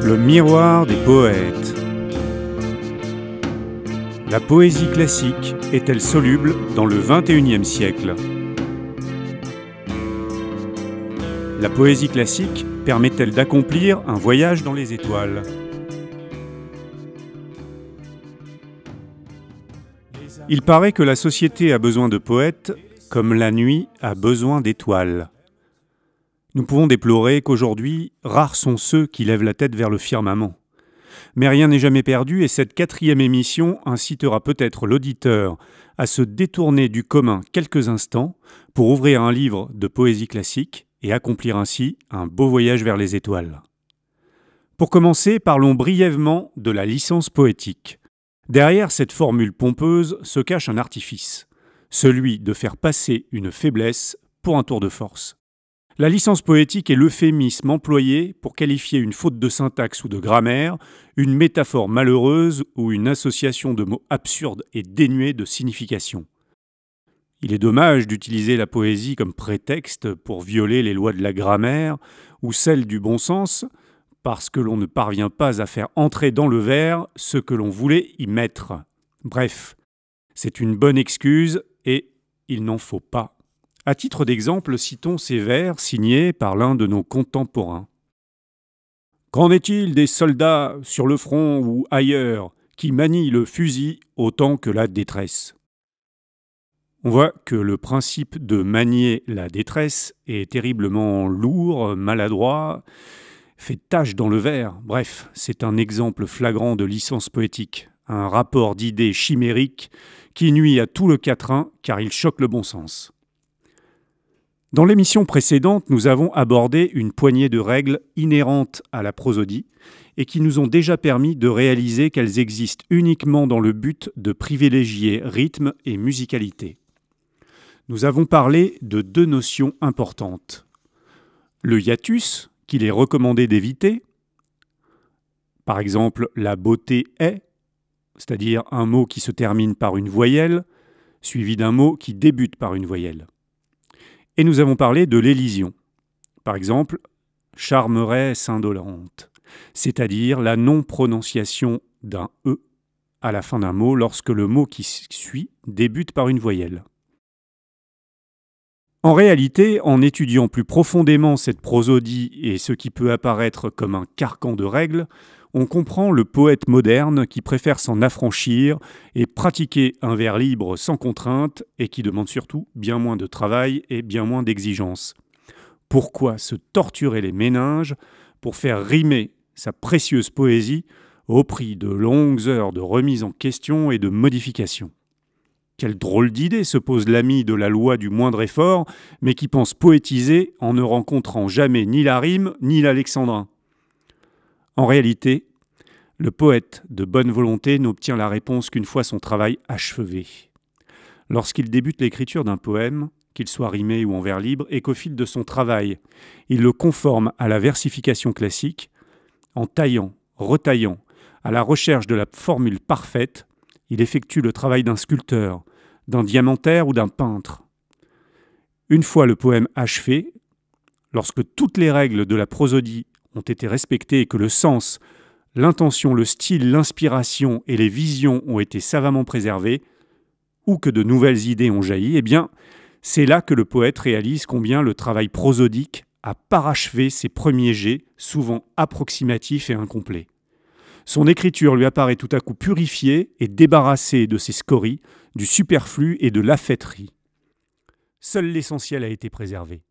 Le miroir des poètes. La poésie classique est-elle soluble dans le XXIe siècle? La poésie classique permet-elle d'accomplir un voyage dans les étoiles? Il paraît que la société a besoin de poètes, comme la nuit a besoin d'étoiles. Nous pouvons déplorer qu'aujourd'hui, rares sont ceux qui lèvent la tête vers le firmament. Mais rien n'est jamais perdu et cette 4e émission incitera peut-être l'auditeur à se détourner du commun quelques instants pour ouvrir un livre de poésie classique et accomplir ainsi un beau voyage vers les étoiles. Pour commencer, parlons brièvement de la licence poétique. Derrière cette formule pompeuse se cache un artifice, celui de faire passer une faiblesse pour un tour de force. La licence poétique est l'euphémisme employé pour qualifier une faute de syntaxe ou de grammaire, une métaphore malheureuse ou une association de mots absurdes et dénués de signification. Il est dommage d'utiliser la poésie comme prétexte pour violer les lois de la grammaire ou celles du bon sens, parce que l'on ne parvient pas à faire entrer dans le vers ce que l'on voulait y mettre. Bref, c'est une bonne excuse et il n'en faut pas. À titre d'exemple, citons ces vers signés par l'un de nos contemporains. Qu'en est-il des soldats sur le front ou ailleurs qui manient le fusil autant que la détresse? On voit que le principe de manier la détresse est terriblement lourd, maladroit, fait tache dans le vers. Bref, c'est un exemple flagrant de licence poétique, un rapport d'idées chimériques qui nuit à tout le quatrain car il choque le bon sens. Dans l'émission précédente, nous avons abordé une poignée de règles inhérentes à la prosodie et qui nous ont déjà permis de réaliser qu'elles existent uniquement dans le but de privilégier rythme et musicalité. Nous avons parlé de 2 notions importantes. Le hiatus, qu'il est recommandé d'éviter, par exemple la beauté est, c'est-à-dire un mot qui se termine par une voyelle, suivi d'un mot qui débute par une voyelle. Et nous avons parlé de l'élision. Par exemple, « charmeresse indolente », c'est-à-dire la non-prononciation d'un « e » à la fin d'un mot lorsque le mot qui suit débute par une voyelle. En réalité, en étudiant plus profondément cette prosodie et ce qui peut apparaître comme un carcan de règles, on comprend le poète moderne qui préfère s'en affranchir et pratiquer un vers libre sans contrainte et qui demande surtout bien moins de travail et bien moins d'exigence. Pourquoi se torturer les méninges pour faire rimer sa précieuse poésie au prix de longues heures de remise en question et de modification? Quelle drôle d'idée se pose l'ami de la loi du moindre effort, mais qui pense poétiser en ne rencontrant jamais ni la rime ni l'alexandrin. En réalité, le poète de bonne volonté n'obtient la réponse qu'une fois son travail achevé. Lorsqu'il débute l'écriture d'un poème, qu'il soit rimé ou en vers libre, et qu'au fil de son travail, il le conforme à la versification classique, en taillant, retaillant, à la recherche de la formule parfaite, il effectue le travail d'un sculpteur, d'un diamantaire ou d'un peintre. Une fois le poème achevé, lorsque toutes les règles de la prosodie ont été respectées et que le sens, l'intention, le style, l'inspiration et les visions ont été savamment préservés, ou que de nouvelles idées ont jailli, eh bien, c'est là que le poète réalise combien le travail prosodique a parachevé ses premiers jets, souvent approximatifs et incomplets. Son écriture lui apparaît tout à coup purifiée et débarrassée de ses scories, du superflu et de l'affêterie. Seul l'essentiel a été préservé.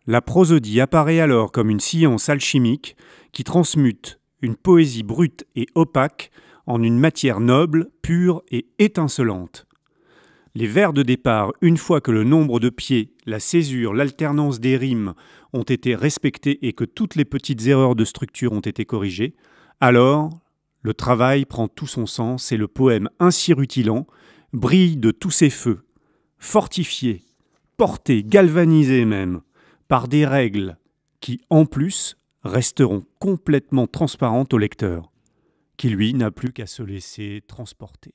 La prosodie apparaît alors comme une science alchimique qui transmute une poésie brute et opaque en une matière noble, pure et étincelante. Les vers de départ, une fois que le nombre de pieds, la césure, l'alternance des rimes ont été respectés et que toutes les petites erreurs de structure ont été corrigées, alors le travail prend tout son sens et le poème ainsi rutilant brille de tous ses feux, fortifié, porté, galvanisé même, par des règles qui, en plus, resteront complètement transparentes au lecteur, qui lui n'a plus qu'à se laisser transporter.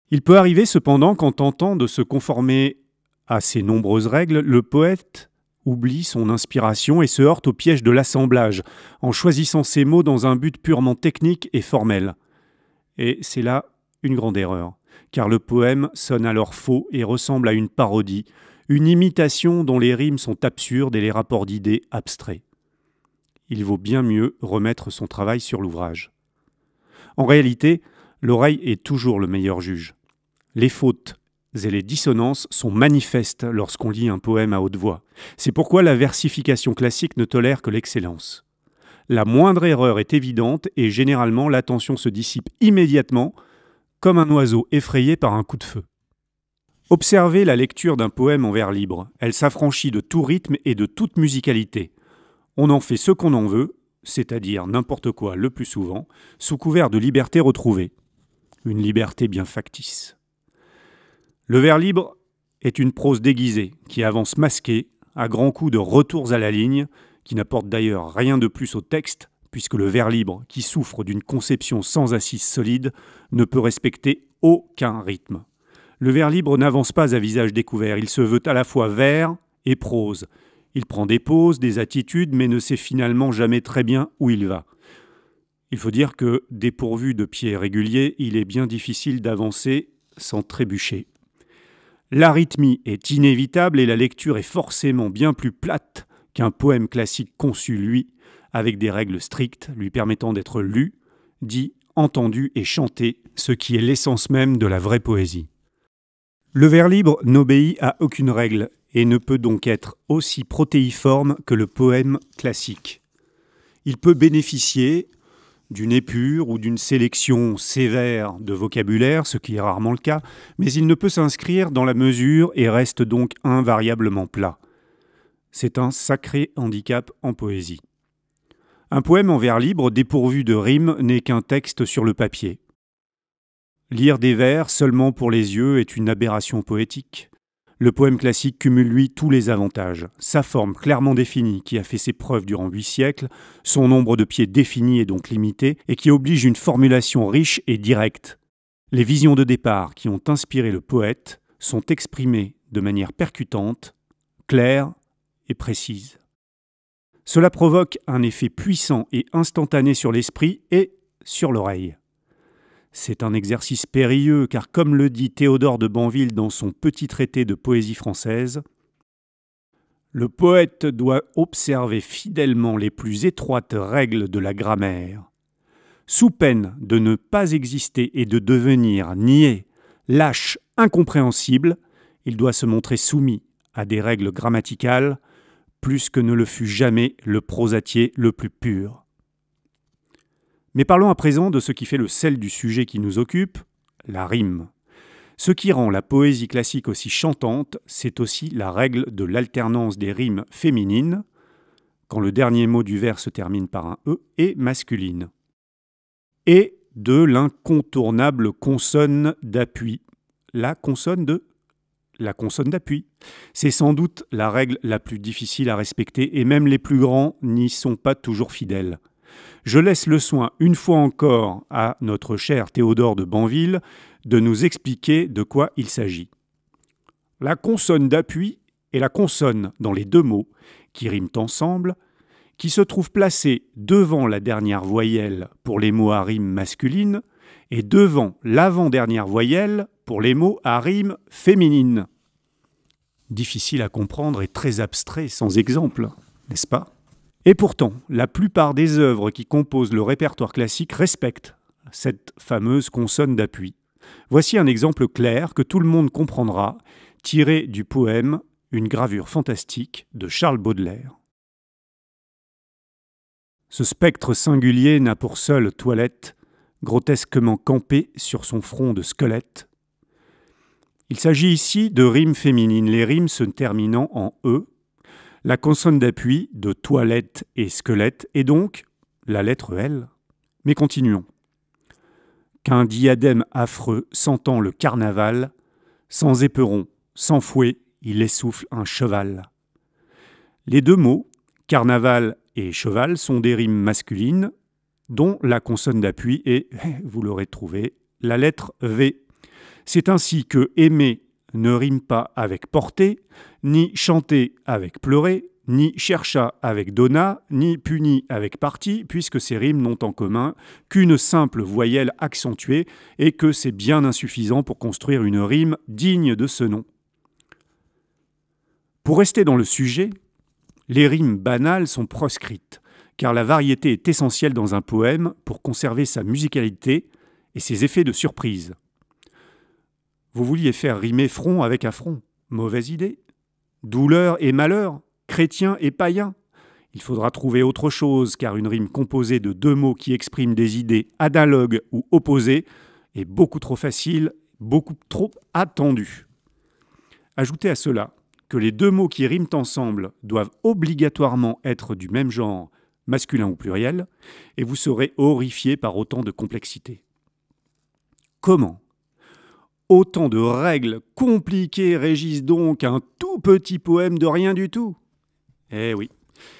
Il peut arriver cependant qu'en tentant de se conformer à ces nombreuses règles, le poète oublie son inspiration et se heurte au piège de l'assemblage, en choisissant ses mots dans un but purement technique et formel. Et c'est là une grande erreur, car le poème sonne alors faux et ressemble à une parodie, une imitation dont les rimes sont absurdes et les rapports d'idées abstraits. Il vaut bien mieux remettre son travail sur l'ouvrage. En réalité, l'oreille est toujours le meilleur juge. Les fautes et les dissonances sont manifestes lorsqu'on lit un poème à haute voix. C'est pourquoi la versification classique ne tolère que l'excellence. La moindre erreur est évidente et généralement l'attention se dissipe immédiatement, comme un oiseau effrayé par un coup de feu. Observez la lecture d'un poème en vers libre. Elle s'affranchit de tout rythme et de toute musicalité. On en fait ce qu'on en veut, c'est-à-dire n'importe quoi le plus souvent, sous couvert de liberté retrouvée. Une liberté bien factice. Le vers libre est une prose déguisée, qui avance masquée, à grands coups de retours à la ligne, qui n'apporte d'ailleurs rien de plus au texte, puisque le vers libre, qui souffre d'une conception sans assise solide, ne peut respecter aucun rythme. Le vers libre n'avance pas à visage découvert, il se veut à la fois vers et prose. Il prend des pauses, des attitudes, mais ne sait finalement jamais très bien où il va. Il faut dire que, dépourvu de pieds réguliers, il est bien difficile d'avancer sans trébucher. L'arythmie est inévitable et la lecture est forcément bien plus plate qu'un poème classique conçu, lui, avec des règles strictes lui permettant d'être lu, dit, entendu et chanté, ce qui est l'essence même de la vraie poésie. Le vers libre n'obéit à aucune règle et ne peut donc être aussi protéiforme que le poème classique. Il peut bénéficier d'une épure ou d'une sélection sévère de vocabulaire, ce qui est rarement le cas, mais il ne peut s'inscrire dans la mesure et reste donc invariablement plat. C'est un sacré handicap en poésie. Un poème en vers libre dépourvu de rime n'est qu'un texte sur le papier. Lire des vers seulement pour les yeux est une aberration poétique. Le poème classique cumule, lui, tous les avantages. Sa forme clairement définie, qui a fait ses preuves durant 8 siècles, son nombre de pieds défini et donc limité, et qui oblige une formulation riche et directe. Les visions de départ qui ont inspiré le poète sont exprimées de manière percutante, claire et précise. Cela provoque un effet puissant et instantané sur l'esprit et sur l'oreille. C'est un exercice périlleux car, comme le dit Théodore de Banville dans son petit traité de poésie française, « Le poète doit observer fidèlement les plus étroites règles de la grammaire. Sous peine de ne pas exister et de devenir niais, lâche, incompréhensible, il doit se montrer soumis à des règles grammaticales plus que ne le fut jamais le prosatier le plus pur. » Mais parlons à présent de ce qui fait le sel du sujet qui nous occupe, la rime. Ce qui rend la poésie classique aussi chantante, c'est aussi la règle de l'alternance des rimes féminines, quand le dernier mot du vers se termine par un « e » et masculine, et de l'incontournable consonne d'appui, la consonne d'appui. C'est sans doute la règle la plus difficile à respecter, et même les plus grands n'y sont pas toujours fidèles. Je laisse le soin, une fois encore, à notre cher Théodore de Banville de nous expliquer de quoi il s'agit. La consonne d'appui est la consonne dans les deux mots qui riment ensemble, qui se trouve placée devant la dernière voyelle pour les mots à rime masculine et devant l'avant-dernière voyelle pour les mots à rime féminine. Difficile à comprendre et très abstrait sans exemple, n'est-ce pas ? Et pourtant, la plupart des œuvres qui composent le répertoire classique respectent cette fameuse consonne d'appui. Voici un exemple clair que tout le monde comprendra, tiré du poème « Une gravure fantastique » de Charles Baudelaire. Ce spectre singulier n'a pour seule toilette, grotesquement campé sur son front de squelette. Il s'agit ici de rimes féminines, les rimes se terminant en « e », la consonne d'appui de toilette et squelette est donc la lettre L. Mais continuons. Qu'un diadème affreux sentant le carnaval, sans éperon, sans fouet, il essouffle un cheval. Les deux mots, carnaval et cheval, sont des rimes masculines, dont la consonne d'appui est, vous l'aurez trouvé, la lettre V. C'est ainsi que aimer ne rime pas avec porter, ni chanter avec pleurer, ni chercha avec donna, ni punit avec parti, puisque ces rimes n'ont en commun qu'une simple voyelle accentuée et que c'est bien insuffisant pour construire une rime digne de ce nom. Pour rester dans le sujet, les rimes banales sont proscrites, car la variété est essentielle dans un poème pour conserver sa musicalité et ses effets de surprise. Vous vouliez faire rimer front avec affront. Mauvaise idée. Douleur et malheur, chrétien et païen. Il faudra trouver autre chose, car une rime composée de deux mots qui expriment des idées analogues ou opposées est beaucoup trop facile, beaucoup trop attendue. Ajoutez à cela que les deux mots qui riment ensemble doivent obligatoirement être du même genre, masculin ou pluriel, et vous serez horrifié par autant de complexité. Comment autant de règles compliquées régissent donc un tout petit poème de rien du tout? Eh oui,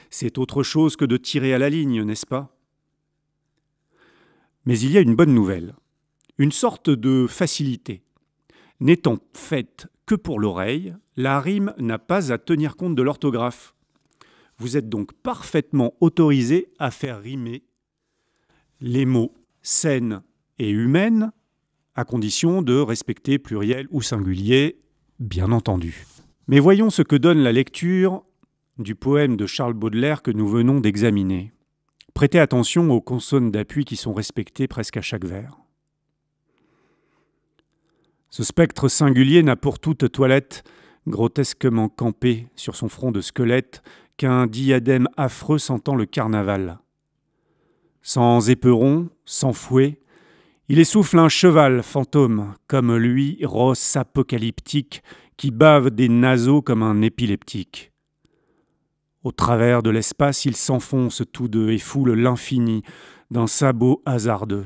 c'est autre chose que de tirer à la ligne, n'est-ce pas? Mais il y a une bonne nouvelle, une sorte de facilité. N'étant faite que pour l'oreille, la rime n'a pas à tenir compte de l'orthographe. Vous êtes donc parfaitement autorisé à faire rimer les mots saine et humaine, à condition de respecter pluriel ou singulier, bien entendu. Mais voyons ce que donne la lecture du poème de Charles Baudelaire que nous venons d'examiner. Prêtez attention aux consonnes d'appui qui sont respectées presque à chaque vers. Ce spectre singulier n'a pour toute toilette, grotesquement campé sur son front de squelette, qu'un diadème affreux sentant le carnaval. Sans éperon, sans fouet, il essouffle un cheval fantôme, comme lui, rosse apocalyptique, qui bave des naseaux comme un épileptique. Au travers de l'espace, ils s'enfoncent tous deux et foulent l'infini d'un sabot hasardeux.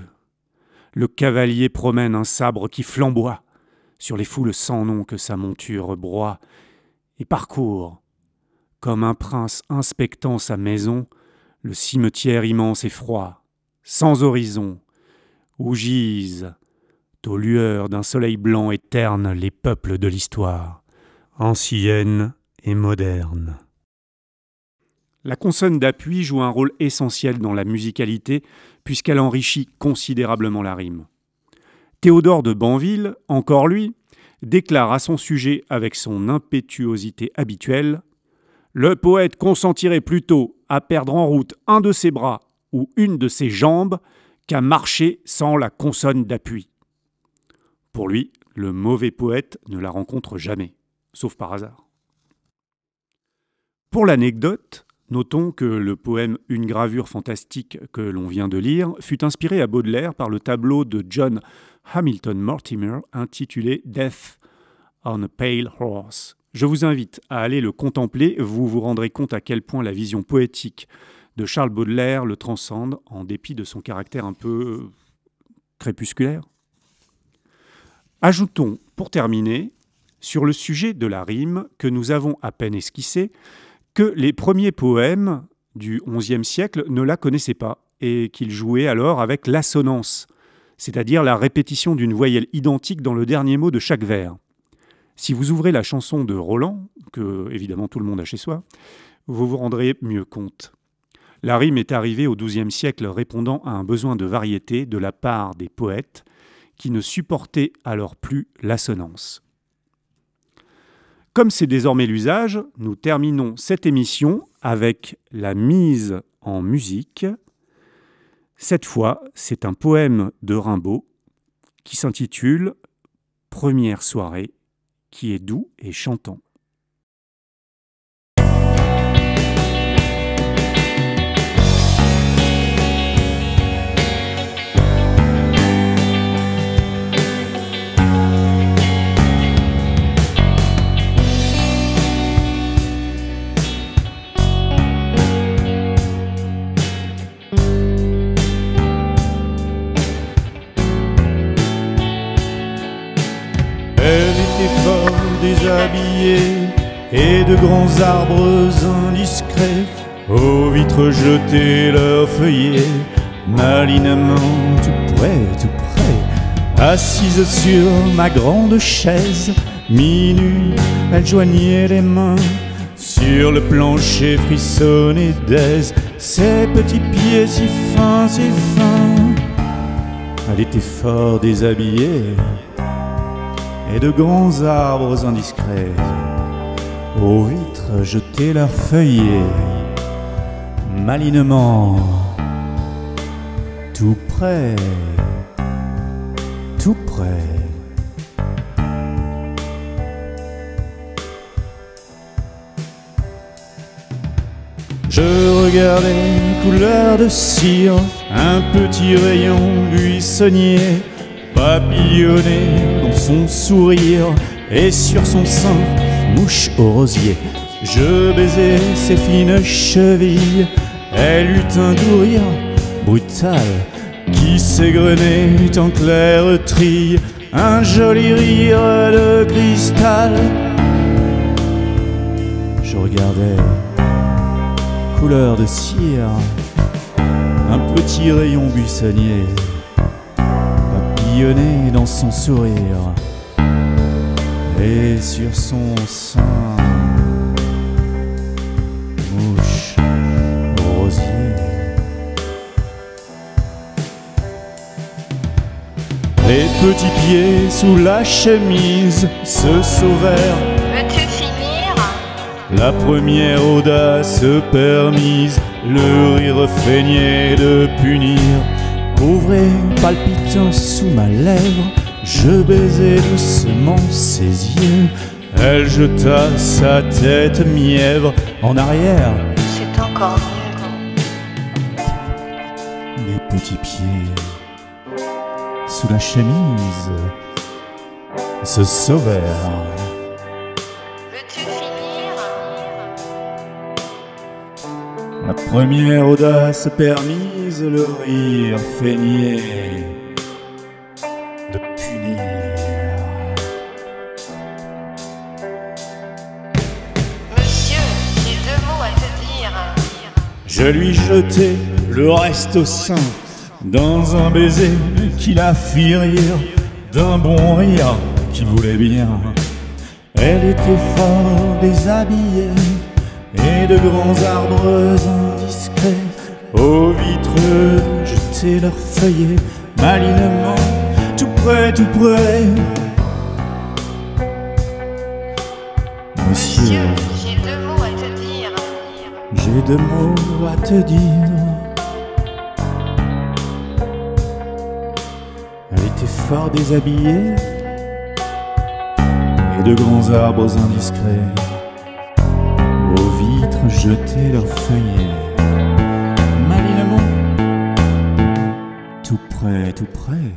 Le cavalier promène un sabre qui flamboie sur les foules sans nom que sa monture broie, et parcourt, comme un prince inspectant sa maison, le cimetière immense et froid, sans horizon, où gisent, aux lueurs d'un soleil blanc et terne, les peuples de l'histoire, ancienne et moderne. La consonne d'appui joue un rôle essentiel dans la musicalité, puisqu'elle enrichit considérablement la rime. Théodore de Banville, encore lui, déclare à son sujet avec son impétuosité habituelle « Le poète consentirait plutôt à perdre en route un de ses bras ou une de ses jambes qu'à marcher sans la consonne d'appui. » Pour lui, le mauvais poète ne la rencontre jamais, sauf par hasard. Pour l'anecdote, notons que le poème « Une gravure fantastique » que l'on vient de lire fut inspiré à Baudelaire par le tableau de John Hamilton Mortimer intitulé « Death on a Pale Horse ». Je vous invite à aller le contempler, vous vous rendrez compte à quel point la vision poétique de Charles Baudelaire le transcende, en dépit de son caractère un peu crépusculaire. Ajoutons, pour terminer, sur le sujet de la rime que nous avons à peine esquissé, que les premiers poèmes du XIe siècle ne la connaissaient pas et qu'ils jouaient alors avec l'assonance, c'est-à-dire la répétition d'une voyelle identique dans le dernier mot de chaque vers. Si vous ouvrez la chanson de Roland, que évidemment tout le monde a chez soi, vous vous rendrez mieux compte. La rime est arrivée au XIIe siècle répondant à un besoin de variété de la part des poètes qui ne supportaient alors plus l'assonance. Comme c'est désormais l'usage, nous terminons cette émission avec la mise en musique. Cette fois, c'est un poème de Rimbaud qui s'intitule « Première soirée », qui est doux et chantant. Déshabillés et de grands arbres indiscrets aux vitres jetées leurs feuillets, malinement tout près, assise sur ma grande chaise. Minuit, elle joignait les mains Sur le plancher frissonné d'aise, ses petits pieds si fins, si fins. Elle était fort déshabillée, et de grands arbres indiscrets aux vitres jetaient leurs feuillets, malinement, tout près, tout près. Je regardais une couleur de cire, un petit rayon buissonnier, papillonné dans son sourire, et sur son sein, mouche au rosier. Je baisais ses fines chevilles, elle eut un doux rire brutal qui s'égrenait en clair trille, un joli rire de cristal. Je regardais, couleur de cire, un petit rayon buissonnier, papillonné dans son sourire, et sur son sein, mouche au rosier. Les petits pieds sous la chemise se sauvèrent. Veux-tu finir? La première audace permise, le rire feignait de punir. Pauvre et palpitant sous ma lèvre, je baisais doucement ses yeux. Elle jeta sa tête mièvre en arrière. C'est encore mieux. Les petits pieds sous la chemise se sauvèrent. Veux-tu finir? La première audace permise, le rire feignait de punir. Monsieur, j'ai 2 mots à te dire. Je lui jetai le reste au sein, dans un baiser qui la fit rire, d'un bon rire qui voulait bien. Elle était fort déshabillée, et de grands arbres indiscrets aux vitres jetaient leurs feuillets, malinement, tout près, tout près. Monsieur, j'ai 2 mots à te dire. j'ai 2 mots à te dire. Elle était fort déshabillée, et de grands arbres indiscrets aux vitres jetaient leurs feuillets, malinement, tout près, tout près.